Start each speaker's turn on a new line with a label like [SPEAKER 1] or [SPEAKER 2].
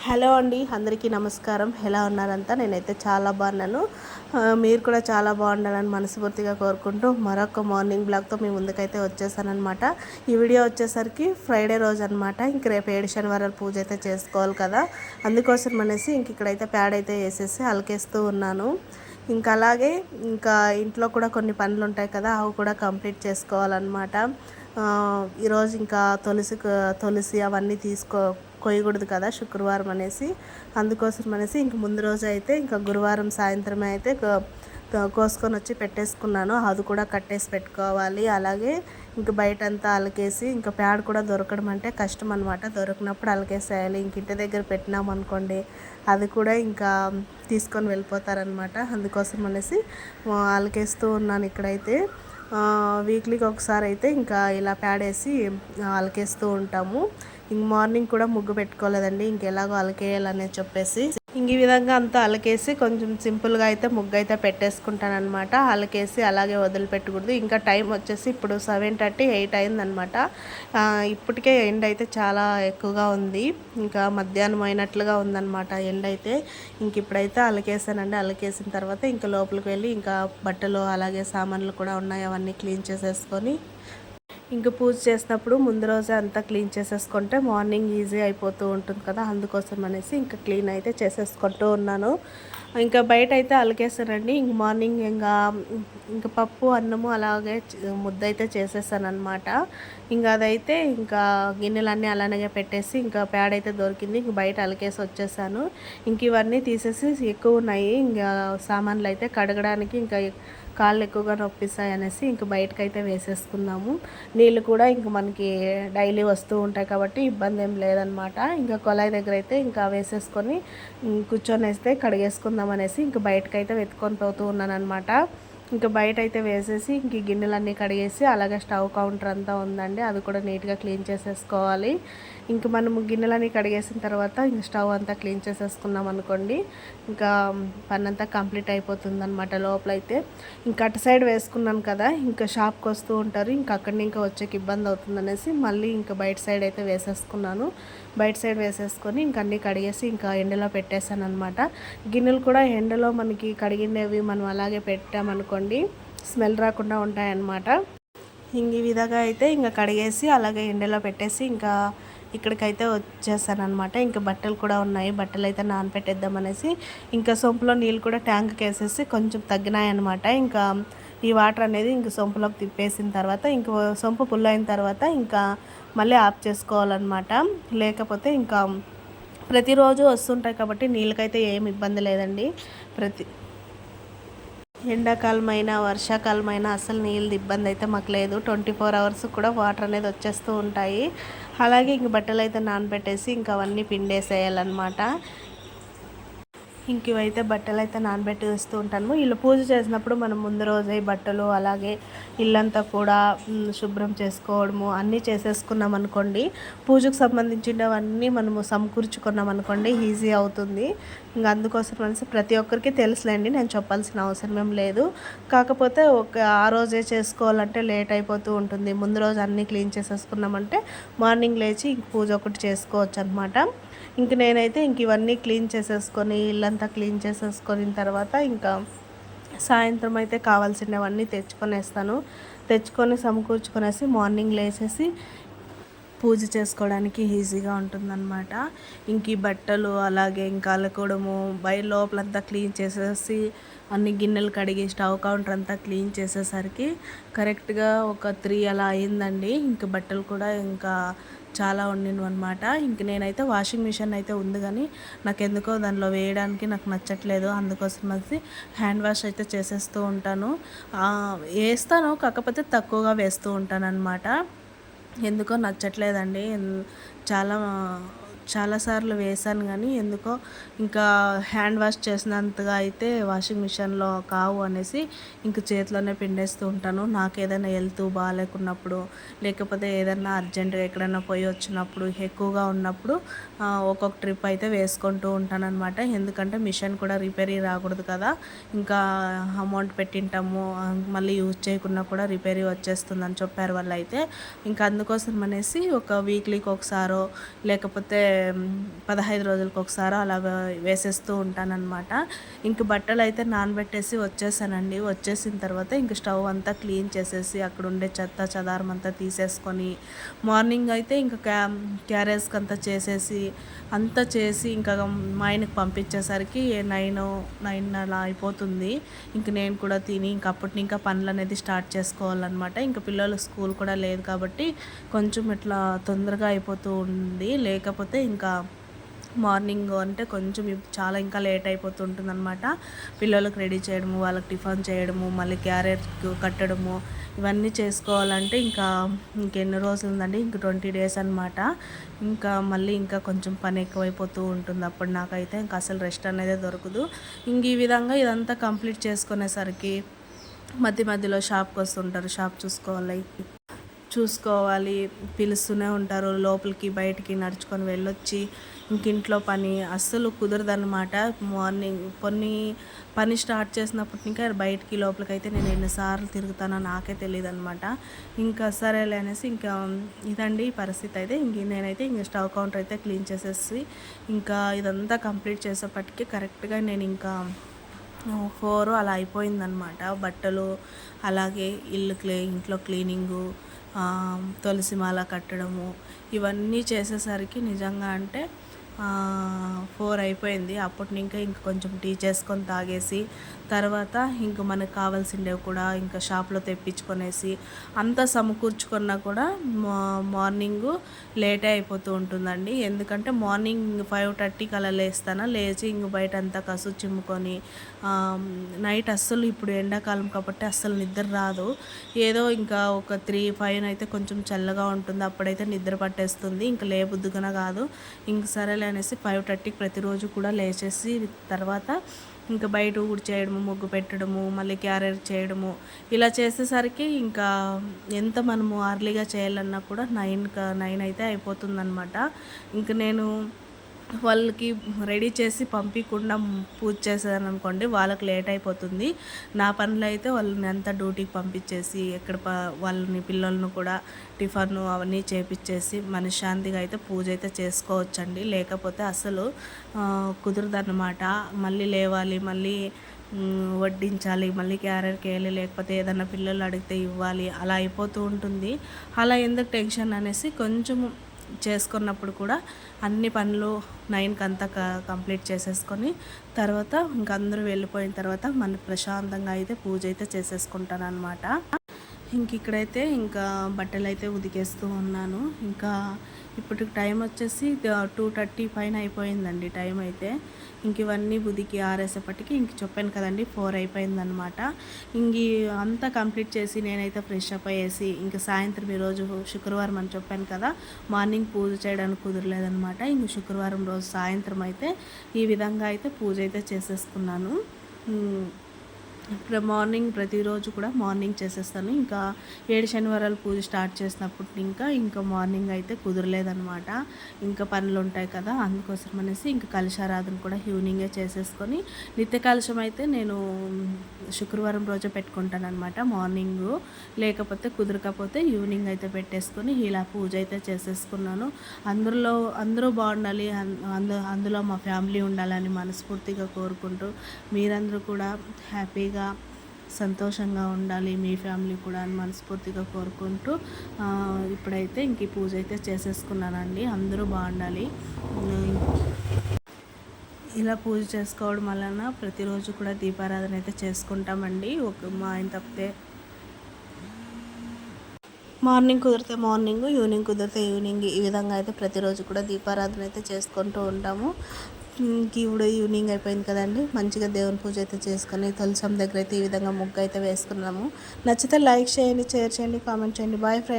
[SPEAKER 1] Hello అండి, అందరికీ నమస్కారం. ఎలా ఉన్నారంతా? నేనైతే చాలా బాగున్నాను. మీరు కూడా చాలా బాగుండాలని మనస్ఫూర్తిగా కోరుకుంటూ మరొక మార్నింగ్ బ్లాగ్తో మీ ముందుకైతే వచ్చేసానమాట. ఈ వీడియో వచ్చేసరికి ఫ్రైడే రోజు అనమాట. ఇంక రేపు 7 శనివారాలు పూజ అయితే చేసుకోవాలి కదా, అందుకోసం అనేసి ఇంక ఇక్కడైతే ప్యాడ్ అయితే వేసేసి అలకేస్తూ ఉన్నాను. ఇంకా అలాగే ఇంకా ఇంట్లో కూడా కొన్ని పనులు ఉంటాయి కదా, అవి కూడా కంప్లీట్ చేసుకోవాలన్నమాట. ఈరోజు ఇంకా తులసి అవన్నీ కొయ్యకూడదు కదా శుక్రవారం అనేసి, అందుకోసం అనేసి ఇంక ముందు రోజు అయితే ఇంకా గురువారం సాయంత్రమే అయితే కోసుకొని వచ్చి పెట్టేసుకున్నాను. అది కూడా కట్టేసి పెట్టుకోవాలి. అలాగే ఇంక బయటంతా అలకేసి, ఇంకా ప్యాడ్ కూడా దొరకడం అంటే కష్టం అనమాట. దొరికినప్పుడు అలకేసేయాలి. ఇంక ఇంటి దగ్గర పెట్టినామనుకోండి, అది కూడా ఇంకా తీసుకొని వెళ్ళిపోతారనమాట. అందుకోసం అనేసి అలకేస్తూ ఉన్నాను. ఇక్కడైతే వీక్లీకి ఒకసారి అయితే ఇంకా ఇలా ప్యాడ్ వేసి అలకేస్తూ ఉంటాము. ఇంక మార్నింగ్ కూడా ముగ్గు పెట్టుకోలేదండి, ఇంకెలాగో అలకేయాలని చెప్పేసి ఇంక ఈ విధంగా అంతా అలకేసి కొంచెం సింపుల్గా అయితే ముగ్గు అయితే పెట్టేసుకుంటానమాట. అలకేసి అలాగే వదిలిపెట్టకూడదు. ఇంకా టైం వచ్చేసి ఇప్పుడు 7:30, 8 అయిందనమాట. ఇప్పటికే ఎండ అయితే చాలా ఎక్కువగా ఉంది. ఇంకా మధ్యాహ్నం అయినట్లుగా ఉందన్నమాట ఎండ అయితే. ఇంక ఇప్పుడైతే అలకేసానండి. అలకేసిన తర్వాత ఇంకా లోపలికి వెళ్ళి ఇంకా బట్టలు అలాగే సామాన్లు కూడా ఉన్నాయి, అవన్నీ క్లీన్ చేసేసుకొని ఇంకా పూజ చేసినప్పుడు ముందు రోజే అంతా క్లీన్ చేసేసుకుంటే మార్నింగ్ ఈజీ అయిపోతూ ఉంటుంది కదా, అందుకోసం అనేసి ఇంకా క్లీన్ అయితే చేసేసుకుంటూ ఉన్నాను. ఇంకా బయట అయితే అలకేసానండి. ఇంక మార్నింగ్ ఇంకా పప్పు అన్నము అలాగే ముద్ద అయితే చేసేసాను అనమాట. ఇంకా అదైతే ఇంకా గిన్నెలన్నీ అలానే పెట్టేసి ఇంకా ప్యాడ్ అయితే దొరికింది, ఇంక బయట అలకేసి వచ్చేసాను. ఇంక ఇవన్నీ తీసేసి ఎక్కువ ఉన్నాయి, ఇంకా సామాన్లు అయితే కడగడానికి ఇంకా కాళ్ళు ఎక్కువగా నొప్పిస్తాయి అనేసి ఇంక బయటకైతే వేసేసుకున్నాము. నీళ్ళు కూడా ఇంక మనకి డైలీ వస్తూ ఉంటాయి కాబట్టి ఇబ్బంది ఏం లేదనమాట. ఇంకా కొలాయి దగ్గర అయితే ఇంకా వేసేసుకొని కూర్చొని వేస్తే కడిగేసుకుందాం అనేసి ఇంక బయటకైతే వెతుకొని పోతూ ఉన్నాను అనమాట. ఇంకా బయట అయితే వేసేసి ఇంక గిన్నెలన్నీ కడిగేసి అలాగే స్టవ్ కౌంటర్ అంతా ఉందండి, అది కూడా నీట్గా క్లీన్ చేసేసుకోవాలి. ఇంక మనము గిన్నెలన్నీ కడిగేసిన తర్వాత ఇంక స్టవ్ అంతా క్లీన్ చేసేసుకున్నాం అనుకోండి, ఇంకా పని అంతా కంప్లీట్ అయిపోతుంది అనమాట. లోపలైతే ఇంకా అటు సైడ్ వేసుకున్నాను కదా, ఇంకా షాప్కి వస్తూ ఉంటారు, ఇంకా అక్కడిని ఇంకా వచ్చేకి ఇబ్బంది అవుతుంది అనేసి మళ్ళీ ఇంకా బయట సైడ్ అయితే వేసేసుకున్నాను. బయట సైడ్ వేసేసుకొని ఇంక అన్నీ కడిగేసి ఇంకా ఎండలో పెట్టేశాను అనమాట. గిన్నెలు కూడా ఎండలో మనకి కడిగినవి మనం అలాగే పెట్టామనుకోండి స్మెల్ రాకుండా ఉంటాయన్నమాట. ఇంక ఈ విధంగా అయితే ఇంకా కడిగేసి అలాగే ఎండలో పెట్టేసి ఇంకా ఇక్కడికైతే వచ్చేసాను అనమాట. ఇంకా బట్టలు కూడా ఉన్నాయి, బట్టలు అయితే నానపెట్టేద్దామనేసి ఇంకా సొంపులో నీళ్ళు కూడా ట్యాంక్కి వేసేసి కొంచెం తగ్గినాయి అనమాట. ఇంకా ఈ వాటర్ అనేది ఇంక సొంపులోకి తిప్పేసిన తర్వాత ఇంక సొంపు పుల్ అయిన తర్వాత ఇంకా మళ్ళీ ఆఫ్ చేసుకోవాలన్నమాట. లేకపోతే ఇంకా ప్రతిరోజు వస్తుంటాయి కాబట్టి నీళ్ళకైతే ఏమి ఇబ్బంది లేదండి. ఎండాకాలమైనా వర్షాకాలమైనా అసలు నీళ్ళది ఇబ్బంది అయితే మాకు లేదు. 24 అవర్స్ కూడా వాటర్ అనేది వచ్చేస్తూ ఉంటాయి. అలాగే ఇంక బట్టలు అయితే నానబెట్టేసి ఇంకా అవన్నీ పిండేసేయాలన్నమాట. ఇంక ఇవైతే బట్టలు అయితే నానబెట్టి వేస్తూ ఉంటాను. ఇలా పూజ చేసినప్పుడు మనం ముందు రోజే బట్టలు అలాగే ఇల్లంతా కూడా శుభ్రం చేసుకోవడము అన్నీ చేసేసుకున్నాం అనుకోండి, పూజకు సంబంధించినవన్నీ మనము సమకూర్చుకున్నాం అనుకోండి ఈజీ అవుతుంది. ఇంకా అందుకోసం అనేసి ప్రతి ఒక్కరికి తెలుసులేండి, నేను చెప్పాల్సిన అవసరం ఏం లేదు. కాకపోతే ఆ రోజే చేసుకోవాలంటే లేట్ అయిపోతూ ఉంటుంది. ముందు రోజు అన్నీ క్లీన్ చేసేసుకున్నామంటే మార్నింగ్ లేచి ఇంక పూజ ఒకటి చేసుకోవచ్చు అనమాట. ఇంక నేనైతే ఇంక ఇవన్నీ క్లీన్ చేసేసుకొని ఇల్లంతా క్లీన్ చేసేసుకొని తర్వాత ఇంకా సాయంత్రం అయితే కావాల్సినవన్నీ తెచ్చుకొని సమకూర్చుకొనేసి మార్నింగ్ లేచేసి పూజ చేసుకోవడానికి ఈజీగా ఉంటుందన్నమాట. ఇంక ఈ బట్టలు అలాగే ఇంకా అలకడము లోపలంతా క్లీన్ చేసేసి అన్ని గిన్నెలు కడిగి స్టవ్ కౌంటర్ అంతా క్లీన్ చేసేసరికి కరెక్ట్గా ఒక 3 అలా అయిందండి. ఇంక బట్టలు కూడా ఇంకా చాలా ఉండినవి అనమాట. ఇంక నేనైతే వాషింగ్ మిషన్ అయితే ఉంది, కానీ నాకు ఎందుకో దానిలో వేయడానికి నాకు నచ్చట్లేదు. అందుకోసం వచ్చి హ్యాండ్ వాష్ అయితే చేసేస్తూ ఉంటాను. వేస్తాను, కాకపోతే తక్కువగా వేస్తూ ఉంటాను అనమాట. ఎందుకో నచ్చట్లేదండి. చాలాసార్లు వేసాను కానీ ఎందుకో ఇంకా హ్యాండ్ వాష్ చేసినంతగా అయితే వాషింగ్ మిషన్లో కావు అనేసి ఇంక చేతిలోనే పిండేస్తూ ఉంటాను. నాకు ఏదైనా హెల్త్ బాగాలేకున్నప్పుడు లేకపోతే ఏదైనా అర్జెంటుగా ఎక్కడైనా పోయి వచ్చినప్పుడు ఎక్కువగా ఉన్నప్పుడు ఒక్కొక్క ట్రిప్ అయితే వేసుకుంటూ ఉంటానన్నమాట. ఎందుకంటే మిషన్ కూడా రిపేరీ రాకూడదు కదా, ఇంకా అమౌంట్ పెట్టింటాము మళ్ళీ యూజ్ చేయకుండా కూడా రిపేరీ వచ్చేస్తుందని చెప్పారు వాళ్ళు అయితే. ఇంకా అందుకోసం అనేసి ఒక వీక్లీకి ఒకసారో లేకపోతే 15 రోజులకు ఒకసారి అలా వేసేస్తూ ఉంటానన్నమాట. ఇంక బట్టలు అయితే నానబెట్టేసి వచ్చేసానండి. వచ్చేసిన తర్వాత ఇంక స్టవ్ అంతా క్లీన్ చేసేసి అక్కడ ఉండే చెత్త చెదారం అంతా తీసేసుకొని మార్నింగ్ అయితే ఇంకా క్యారేజ్కి అంతా చేసేసి అంతా చేసి ఇంకా మా ఆయనకి పంపించేసరికి 9 అలా అయిపోతుంది. ఇంక నేను కూడా తిని ఇంక అప్పటి ఇంకా పనులు అనేది స్టార్ట్ చేసుకోవాలన్నమాట. ఇంకా పిల్లలు స్కూల్ కూడా లేదు కాబట్టి కొంచెం ఇట్లా తొందరగా అయిపోతూ ఉంది. లేకపోతే ఇంకా మార్నింగ్ అంటే కొంచెం చాలా ఇంకా లేట్ అయిపోతుంటుంది అనమాట. పిల్లలకు రెడీ చేయడము, వాళ్ళకి టిఫిన్ చేయడము, మళ్ళీ క్యారెట్ కట్టడము, ఇవన్నీ చేసుకోవాలంటే ఇంకెన్ని రోజులు ఉందండి, ఇంక 20 డేస్ అనమాట. ఇంకా మళ్ళీ ఇంకా కొంచెం పని ఎక్కువైపోతూ ఉంటుంది. అప్పుడు నాకైతే ఇంకా అసలు రెస్ట్ అనేది దొరకదు. ఇంక ఈ విధంగా ఇదంతా కంప్లీట్ చేసుకునేసరికి మధ్యలో షాప్కి వస్తుంటారు. షాప్ చూసుకోవాలి, పిలుస్తూనే ఉంటారు. లోపలికి బయటికి నడుచుకొని వెళ్ళొచ్చి ఇంట్లో పని అస్సలు కుదరదన్నమాట. మార్నింగ్ పని స్టార్ట్ చేసినప్పటి ఇంకా బయటికి లోపలికి అయితే నేను ఎన్నిసార్లు తిరుగుతానో నాకే తెలియదు అనమాట. ఇంకా సరేలే అనేసి ఇంకా ఇదండి పరిస్థితి. అయితే నేనైతే స్టవ్ కౌంటర్ అయితే క్లీన్ చేసేసి ఇంకా ఇదంతా కంప్లీట్ చేసేపటికి కరెక్ట్గా నేను ఇంకా 4 అలా అయిపోయిందనమాట. బట్టలు అలాగే ఇంట్లో క్లీనింగు, తులసి మాల కట్టడము, ఇవన్నీ చేసేసరికి నిజంగా అంటే 4 అయిపోయింది. అప్పటి ఇంకా కొంచెం టీ చేసుకొని తాగేసి తర్వాత ఇంక మనకు కావాల్సిండేవి కూడా ఇంకా షాప్లో తెప్పించుకొనేసి అంతా సమకూర్చుకున్నా కూడా మార్నింగు లేటే అయిపోతూ ఉంటుందండి. ఎందుకంటే మార్నింగ్ 5:30కి అలా లేచి బయట అంతా కసు చిమ్ముకొని నైట్ అస్సలు ఇప్పుడు ఎండాకాలం కాబట్టి అస్సలు నిద్ర రాదు. ఏదో ఇంకా ఒక 3-5 అయితే కొంచెం చల్లగా ఉంటుంది. అప్పుడైతే నిద్ర పట్టేస్తుంది. ఇంకా లేబుద్దుగా కాదు. ఇంక సరేలే అనేసి 5:30కి ప్రతిరోజు కూడా లేచేసి తర్వాత ఇంకా బయట ఊడ్చేయడము, ముగ్గు పెట్టడము, మళ్ళీ క్యారేజ్ చేయడము, ఇలా చేసేసరికి ఇంకా ఎంత మనము అర్లీగా చేయాలన్నా కూడా 9 అయితే అయిపోతుందన్నమాట. ఇంక నేను వాళ్ళకి రెడీ చేసి పంపించకుండా పూజ చేసేదాన్ని అనుకోండి, వాళ్ళకి లేట్ అయిపోతుంది. నా పనులు అయితే వాళ్ళని అంతా డ్యూటీకి పంపించేసి వాళ్ళని పిల్లలను కూడా టిఫిన్ అవన్నీ చేపించేసి మనశ్శాంతిగా అయితే పూజ అయితే చేసుకోవచ్చండి. లేకపోతే అసలు కుదరదన్నమాట. మళ్ళీ లేవాలి, మళ్ళీ వడ్డించాలి, మళ్ళీ క్యారెట్కి వేయాలి, లేకపోతే ఏదైనా పిల్లలు అడిగితే ఇవ్వాలి, అలా అయిపోతూ ఉంటుంది. అలా ఎందుకు టెన్షన్ అనేసి కొంచెం చేసుకున్నప్పుడు కూడా అన్ని పనులు 9కి అంతా కంప్లీట్ చేసేసుకొని తర్వాత ఇంక అందరూ వెళ్ళిపోయిన తర్వాత మన ప్రశాంతంగా అయితే పూజ అయితే చేసేసుకుంటాను అనమాట. ఇక్కడైతే ఇంకా బట్టలు అయితే ఉతికేస్తూ ఉన్నాను. ఇంకా ఇప్పుడు టైం వచ్చేసి 2:30 పైన అయిపోయిందండి టైం అయితే. ఇవన్నీ ఉతికి ఆరేసేపటికి చెప్పాను కదండి 4 అయిపోయిందనమాట. అంతా కంప్లీట్ చేసి నేనైతే ఫ్రెష్ అప్ అయ్యేసి సాయంత్రం ఈరోజు శుక్రవారం అని చెప్పాను కదా, మార్నింగ్ పూజ చేయడానికి కుదరలేదనమాట. శుక్రవారం రోజు సాయంత్రం అయితే ఈ విధంగా అయితే పూజ అయితే చేసేసుకున్నాను. ఇప్పుడు మార్నింగ్ ప్రతిరోజు కూడా మార్నింగ్ చేసేస్తాను. 7 శనివారాలు పూజ స్టార్ట్ చేసినప్పుడు ఇంకా మార్నింగ్ అయితే కుదరలేదనమాట. పనులు ఉంటాయి కదా, అందుకోసం అనేసి కలశారాధన కూడా ఈవినింగే చేసేసుకొని నిత్య కలశం అయితే నేను శుక్రవారం రోజే పెట్టుకుంటాను అనమాట. మార్నింగు లేకపోతే కుదరకపోతే ఈవినింగ్ అయితే పెట్టేసుకొని ఇలా పూజ అయితే చేసేసుకున్నాను. అందరూ బాగుండాలి, అందులో మా ఫ్యామిలీ ఉండాలని మనస్ఫూర్తిగా కోరుకుంటూ మీరందరూ కూడా హ్యాపీగా సంతోషంగా ఉండాలి, మీ ఫ్యామిలీ కూడా అని మనస్ఫూర్తిగా కోరుకుంటూ ఇప్పుడైతే ఈ పూజ అయితే చేసేసుకున్నానండి. అందరూ బాగుండాలి. ఇలా పూజ చేసుకోవడం వలన ప్రతిరోజు కూడా దీపారాధన అయితే చేసుకుంటామండి. మా ఆయన తప్పితే మార్నింగ్ కుదిరితే మార్నింగ్, ఈవినింగ్ కుదిరితే ఈవినింగ్, ఈ విధంగా అయితే ప్రతిరోజు కూడా దీపారాధన అయితే చేసుకుంటూ ఉంటాము. ఇప్పుడు ఈవినింగ్ అయిపోయింది కదండి, మంచిగా దేవుని పూజ అయితే చేసుకొని తులసం దగ్గర అయితే ఈ విధంగా ముగ్గు అయితే వేసుకున్నాము. నచ్చితే లైక్ చేయండి, షేర్ చేయండి, కామెంట్ చేయండి. Bye friends.